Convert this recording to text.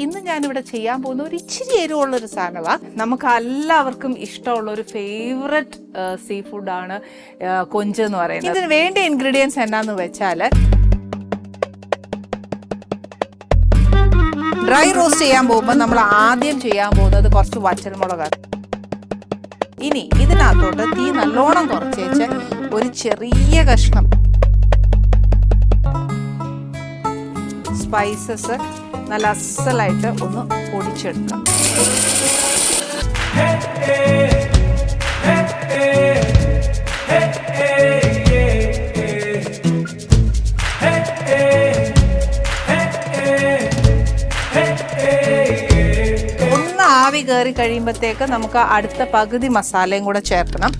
ഇന്ന് ഞാനിവിടെ ചെയ്യാൻ പോകുന്ന ഒരു ഇച്ചിരി എരിവുള്ളൊരു സാധനമാണ്. നമുക്ക് എല്ലാവർക്കും ഇഷ്ടമുള്ള ഒരു ഫേവററ്റ് സീ ഫുഡാണ് കൊഞ്ച് എന്ന് പറയുന്നത്. ഇതിന് വേണ്ട ഇൻഗ്രീഡിയൻസ് എന്നാന്ന് വെച്ചാൽ ഡ്രൈ റോസ്റ്റ് ചെയ്യാൻ പോകുമ്പോൾ നമ്മൾ ആദ്യം ചെയ്യാൻ പോകുന്നത് കുറച്ച് വറ്റൽമുളകാണ്. ഇനി ഇതിനകത്തോട്ട് തീ നല്ലോണം കുറച്ച് വെച്ച് ഒരു ചെറിയ കഷ്ണം സ്പൈസസ് നല്ല അസലായിട്ട് ഒന്ന് പൊടിച്ചെടുക്കാം. ഒന്ന് ആവി കയറി കഴിയുമ്പോഴത്തേക്ക് നമുക്ക് അടുത്ത പകുതി മസാലയും കൂടെ ചേർക്കണം.